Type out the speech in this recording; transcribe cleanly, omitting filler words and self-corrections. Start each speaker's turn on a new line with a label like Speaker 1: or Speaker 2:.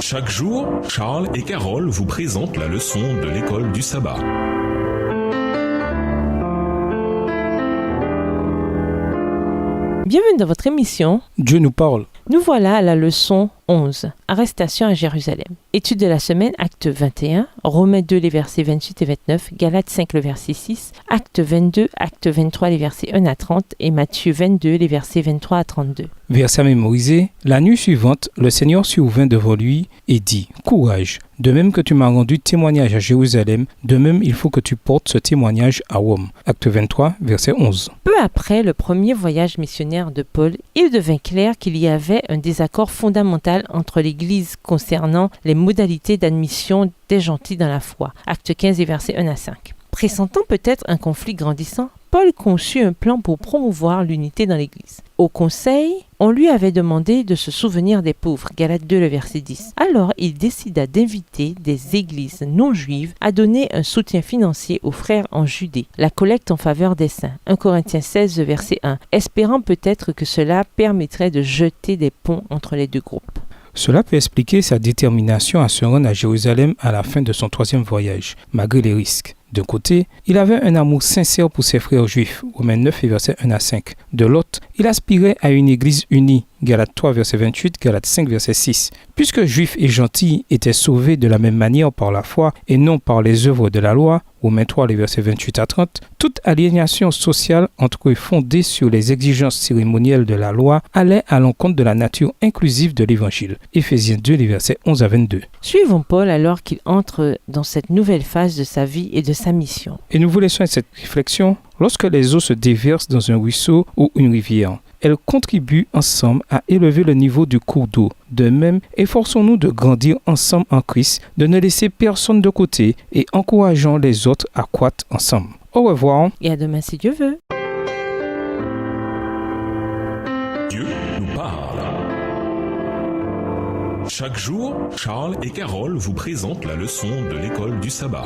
Speaker 1: Chaque jour, Charles et Carole vous présentent la leçon de l'école du sabbat.
Speaker 2: Bienvenue dans votre émission
Speaker 3: Dieu nous parle.
Speaker 2: Nous voilà à la leçon 11, Arrestation à Jérusalem. Étude de la semaine, acte 21, Romains 2, les versets 28 et 29, Galates 5, le verset 6, acte 22, acte 23, les versets 1 à 30 et Matthieu 22, les versets 23 à 32.
Speaker 3: Verset mémorisé. La nuit suivante, le Seigneur survint devant lui et dit : Courage, de même que tu m'as rendu témoignage à Jérusalem, de même il faut que tu portes ce témoignage à Rome. Acte 23, verset 11.
Speaker 2: Peu après le premier voyage missionnaire de Paul, il devint clair qu'il y avait un désaccord fondamental entre l'Église concernant les modalités d'admission des gentils dans la foi. Acte 15 et versets 1 à 5. Pressentant peut-être un conflit grandissant, Paul conçut un plan pour promouvoir l'unité dans l'Église. Au conseil, on lui avait demandé de se souvenir des pauvres, Galates 2, le verset 10. Alors, il décida d'inviter des églises non juives à donner un soutien financier aux frères en Judée, la collecte en faveur des saints, 1 Corinthiens 16, verset 1, espérant peut-être que cela permettrait de jeter des ponts entre les deux groupes.
Speaker 3: Cela peut expliquer sa détermination à se rendre à Jérusalem à la fin de son troisième voyage, malgré les risques. D'un côté, il avait un amour sincère pour ses frères juifs, Romains 9 et versets 1 à 5. De l'autre, il aspirait à une église unie, Galates 3 verset 28, Galates 5 verset 6. Puisque juifs et gentils étaient sauvés de la même manière par la foi et non par les œuvres de la loi, Romains 3 les versets 28 à 30, toute aliénation sociale entre eux fondée sur les exigences cérémonielles de la loi allait à l'encontre de la nature inclusive de l'évangile, Éphésiens 2 les versets 11 à 22.
Speaker 2: Suivons Paul alors qu'il entre dans cette nouvelle phase de sa vie et de sa mission.
Speaker 3: Et nous vous laissons avec cette réflexion. Lorsque les eaux se déversent dans un ruisseau ou une rivière, elles contribuent ensemble à élever le niveau du cours d'eau. De même, efforçons-nous de grandir ensemble en Christ, de ne laisser personne de côté et encourageons les autres à croître ensemble. Au revoir.
Speaker 2: Et à demain si Dieu veut.
Speaker 1: Dieu nous parle. Chaque jour, Charles et Carole vous présentent la leçon de l'école du sabbat.